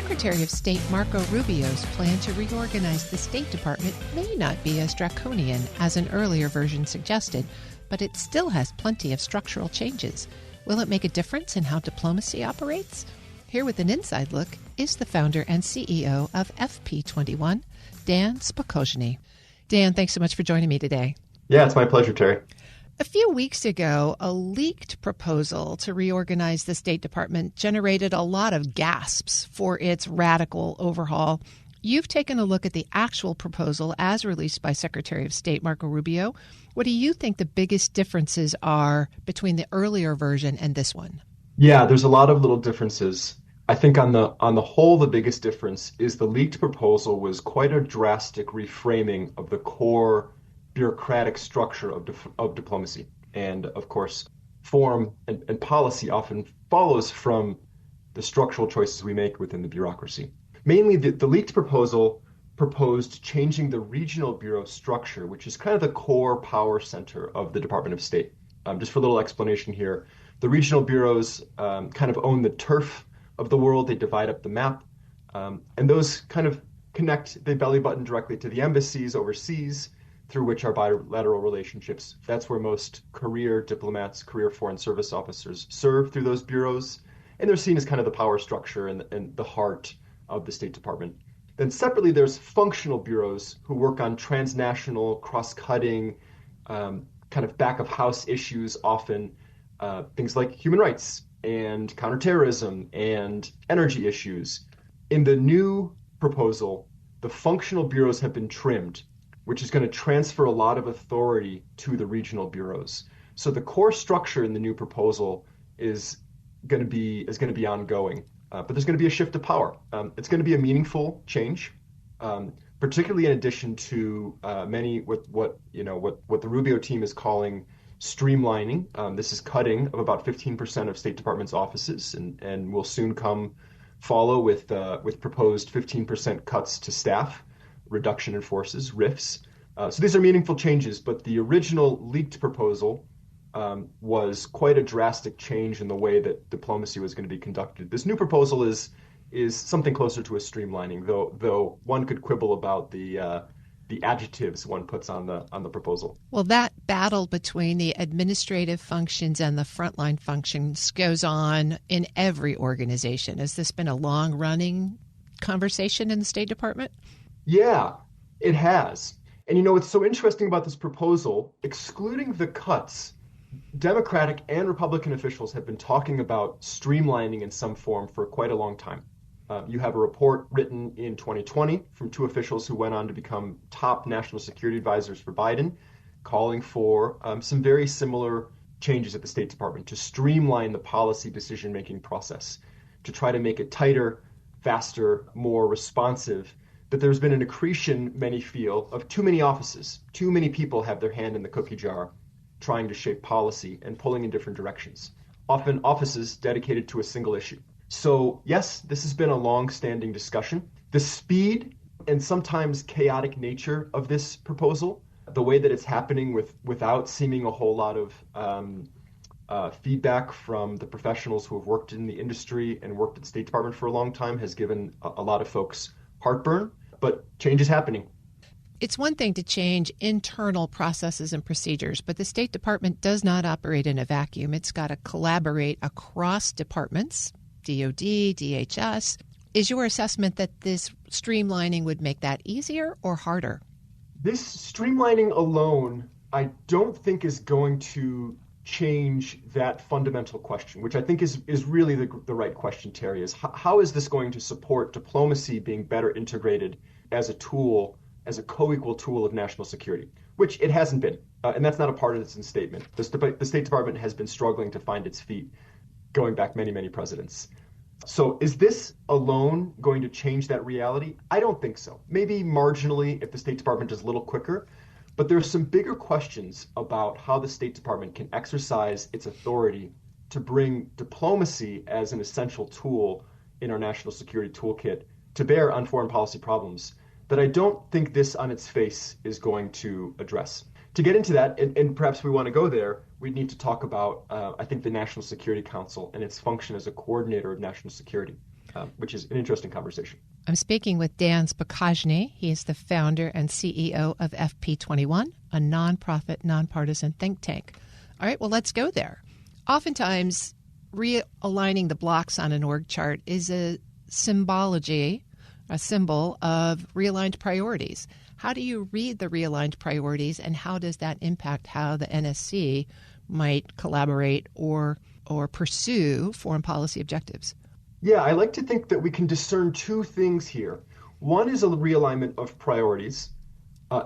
Secretary of State Marco Rubio's plan to reorganize the State Department may not be as draconian as an earlier version suggested, but it still has plenty of structural changes. Will it make a difference in how diplomacy operates? Here with an inside look is the founder and CEO of FP21, Dan Spokojny. Dan, thanks so much for joining me today. Yeah, it's my pleasure, Terry. A few weeks ago, a leaked proposal to reorganize the State Department generated a lot of gasps for its radical overhaul. You've taken a look at the actual proposal as released by Secretary of State Marco Rubio. What do you think the biggest differences are between the earlier version and this one? Yeah, there's a lot of little differences. I think on the whole, the biggest difference is the leaked proposal was quite a drastic reframing of the core bureaucratic structure of diplomacy. And of course, form and policy often follows from the structural choices we make within the bureaucracy. Mainly, the leaked proposal proposed changing the regional bureau structure, which is kind of the core power center of the Department of State. Just for a little explanation here, the regional bureaus kind of own the turf of the world. They divide up the map, and those kind of connect the belly button directly to the embassies overseas, through which are bilateral relationships. That's where most career diplomats, career foreign service officers serve through those bureaus, and they're seen as kind of the power structure and the heart of the State Department. Then separately, there's functional bureaus who work on transnational, cross-cutting, kind of back-of-house issues, often things like human rights and counterterrorism and energy issues. In the new proposal, the functional bureaus have been trimmed, which is going to transfer a lot of authority to the regional bureaus. So the core structure in the new proposal is going to be ongoing, but there's going to be a shift of power. It's going to be a meaningful change, particularly in addition to many what the Rubio team is calling streamlining. This is cutting of about 15% of State Department's offices, and will soon follow with proposed 15% cuts to staff, reduction in forces, RIFs. So these are meaningful changes, but the original leaked proposal was quite a drastic change in the way that diplomacy was going to be conducted. This new proposal is something closer to a streamlining, though one could quibble about the adjectives one puts on the proposal. Well, that battle between the administrative functions and the frontline functions goes on in every organization. Has this been a long-running conversation in the State Department? Yeah, it has. And what's so interesting about this proposal, excluding the cuts, Democratic and Republican officials have been talking about streamlining in some form for quite a long time. You have a report written in 2020 from two officials who went on to become top national security advisors for Biden, calling for some very similar changes at the State Department to streamline the policy decision-making process, to try to make it tighter, faster, more responsive. That there's been an accretion, many feel, of too many offices. Too many people have their hand in the cookie jar trying to shape policy and pulling in different directions, often offices dedicated to a single issue. So yes, this has been a long-standing discussion. The speed and sometimes chaotic nature of this proposal, the way that it's happening without seeming a whole lot of feedback from the professionals who have worked in the industry and worked at the State Department for a long time, has given a lot of folks heartburn. But change is happening. It's one thing to change internal processes and procedures, but the State Department does not operate in a vacuum. It's got to collaborate across departments, DOD, DHS. Is your assessment that this streamlining would make that easier or harder? This streamlining alone, I don't think is going to change that fundamental question, which I think is really the right question, Terry, is how is this going to support diplomacy being better integrated as a tool, as a co-equal tool of national security, which it hasn't been. And that's not a part of this statement. The State Department has been struggling to find its feet going back many, many presidents. So is this alone going to change that reality? I don't think so. Maybe marginally if the State Department is a little quicker. But there are some bigger questions about how the State Department can exercise its authority to bring diplomacy as an essential tool in our national security toolkit to bear on foreign policy problems that I don't think this on its face is going to address. To get into that, and perhaps we want to go there, we need to talk about, I think, the National Security Council and its function as a coordinator of national security. which is an interesting conversation. I'm speaking with Dan Spokojny. He is the founder and CEO of FP21, a nonprofit, nonpartisan think tank. All right, well, let's go there. Oftentimes, realigning the blocks on an org chart is a symbology, a symbol of realigned priorities. How do you read the realigned priorities, and how does that impact how the NSC might collaborate or pursue foreign policy objectives? Yeah, I like to think that we can discern two things here. One is a realignment of priorities.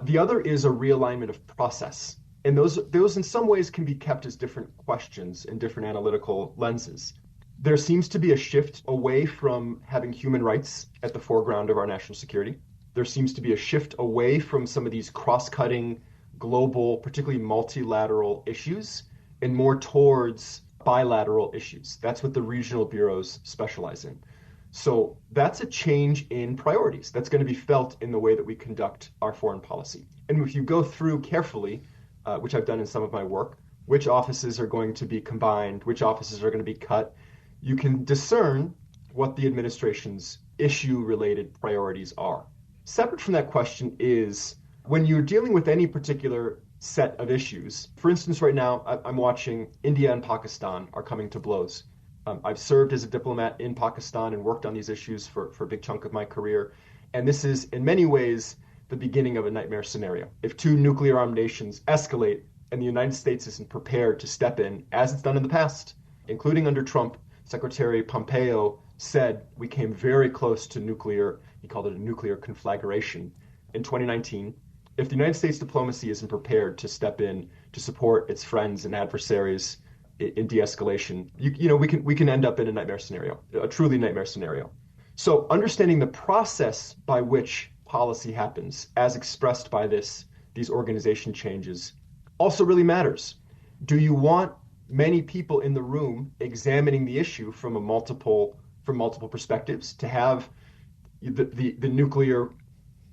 The other is a realignment of process. And those in some ways can be kept as different questions in different analytical lenses. There seems to be a shift away from having human rights at the foreground of our national security. There seems to be a shift away from some of these cross-cutting, global, particularly multilateral issues, and more towards bilateral issues. That's what the regional bureaus specialize in. So that's a change in priorities. That's going to be felt in the way that we conduct our foreign policy. And if you go through carefully, which I've done in some of my work, which offices are going to be combined, which offices are going to be cut, you can discern what the administration's issue-related priorities are. Separate from that question is when you're dealing with any particular set of issues. For instance, right now, I'm watching India and Pakistan are coming to blows. I've served as a diplomat in Pakistan and worked on these issues for a big chunk of my career. And this is, in many ways, the beginning of a nightmare scenario. If two nuclear-armed nations escalate and the United States isn't prepared to step in, as it's done in the past, including under Trump, Secretary Pompeo said we came very close to nuclear, he called it a nuclear conflagration in 2019. If the United States diplomacy isn't prepared to step in to support its friends and adversaries in de-escalation, we can end up in a nightmare scenario, a truly nightmare scenario. So understanding the process by which policy happens, as expressed by these organization changes, also really matters. Do you want many people in the room examining the issue from multiple perspectives, to have the nuclear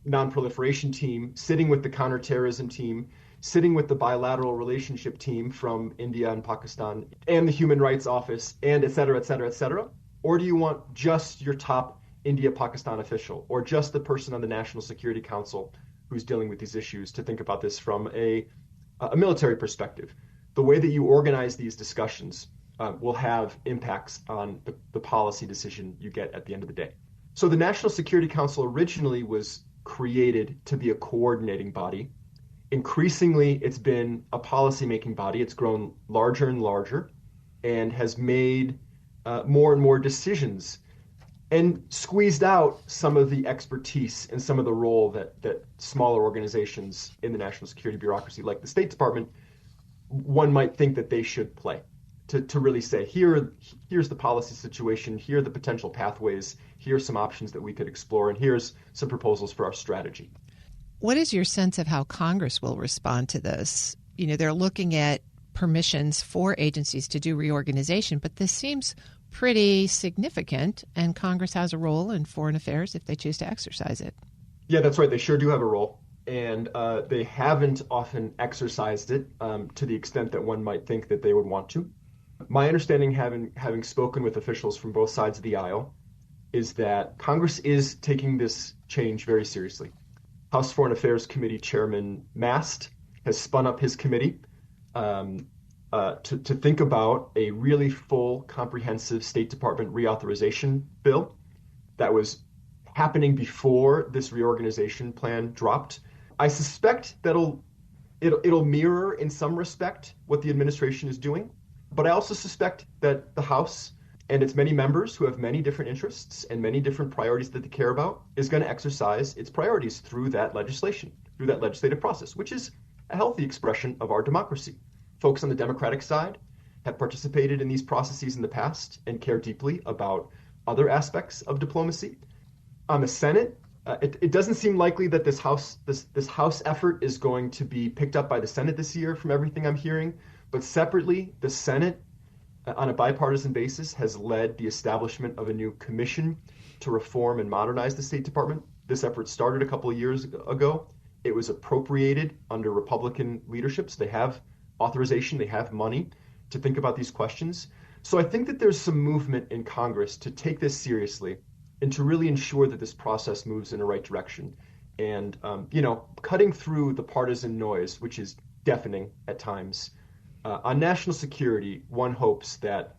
non-proliferation team sitting with the counterterrorism team, sitting with the bilateral relationship team from India and Pakistan, and the Human Rights Office, and et cetera, et cetera, et cetera? Or do you want just your top India-Pakistan official, or just the person on the National Security Council who's dealing with these issues, to think about this from a military perspective? The way that you organize these discussions will have impacts on the policy decision you get at the end of the day. So the National Security Council originally was created to be a coordinating body. Increasingly, it's been a policy-making body. It's grown larger and larger and has made more and more decisions and squeezed out some of the expertise and some of the role that smaller organizations in the national security bureaucracy, like the State Department, one might think that they should play. To really say, here's the policy situation, here are the potential pathways, here's some options that we could explore, and here's some proposals for our strategy. What is your sense of how Congress will respond to this? They're looking at permissions for agencies to do reorganization, but this seems pretty significant, and Congress has a role in foreign affairs if they choose to exercise it. Yeah, that's right. They sure do have a role. And they haven't often exercised it to the extent that one might think that they would want to. My understanding, having spoken with officials from both sides of the aisle, is that Congress is taking this change very seriously. House Foreign Affairs Committee Chairman Mast has spun up his committee to think about a really full, comprehensive State Department reauthorization bill that was happening before this reorganization plan dropped. I suspect that'll mirror in some respect what the administration is doing, but I also suspect that the House and its many members who have many different interests and many different priorities that they care about is going to exercise its priorities through that legislation, through that legislative process, which is a healthy expression of our democracy. Folks on the Democratic side have participated in these processes in the past and care deeply about other aspects of diplomacy. On the Senate, it doesn't seem likely that this House effort is going to be picked up by the Senate this year, from everything I'm hearing. But separately, the Senate, on a bipartisan basis, has led the establishment of a new commission to reform and modernize the State Department. This effort started a couple of years ago. It was appropriated under Republican leaderships. They have authorization, they have money to think about these questions. So I think that there's some movement in Congress to take this seriously and to really ensure that this process moves in the right direction. And, cutting through the partisan noise, which is deafening at times. On national security, one hopes that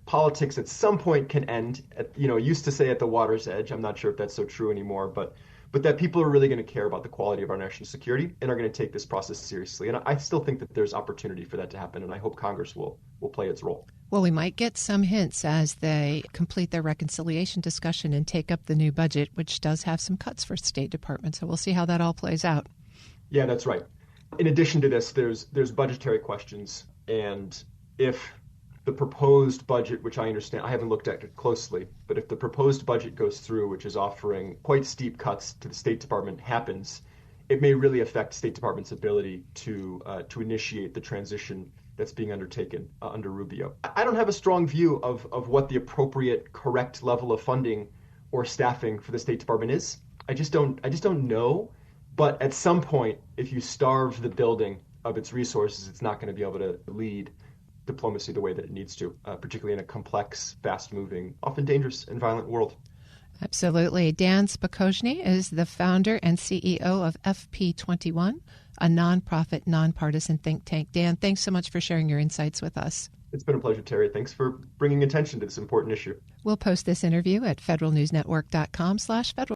politics at some point can end. Used to say at the water's edge. I'm not sure if that's so true anymore, but that people are really going to care about the quality of our national security and are going to take this process seriously. And I still think that there's opportunity for that to happen, and I hope Congress will play its role. Well, we might get some hints as they complete their reconciliation discussion and take up the new budget, which does have some cuts for State Department. So we'll see how that all plays out. Yeah, that's right. In addition to this, there's budgetary questions, and if the proposed budget, which I understand, I haven't looked at it closely, but if the proposed budget goes through, which is offering quite steep cuts to the State Department, happens, it may really affect State Department's ability to initiate the transition that's being undertaken under Rubio. I don't have a strong view of what the appropriate, correct level of funding or staffing for the State Department is. I just don't know. But at some point, if you starve the building of its resources, it's not going to be able to lead diplomacy the way that it needs to, particularly in a complex, fast-moving, often dangerous and violent world. Absolutely. Dan Spokojny is the founder and CEO of FP21, a nonprofit, nonpartisan think tank. Dan, thanks so much for sharing your insights with us. It's been a pleasure, Terry. Thanks for bringing attention to this important issue. We'll post this interview at federalnewsnetwork.com/federal.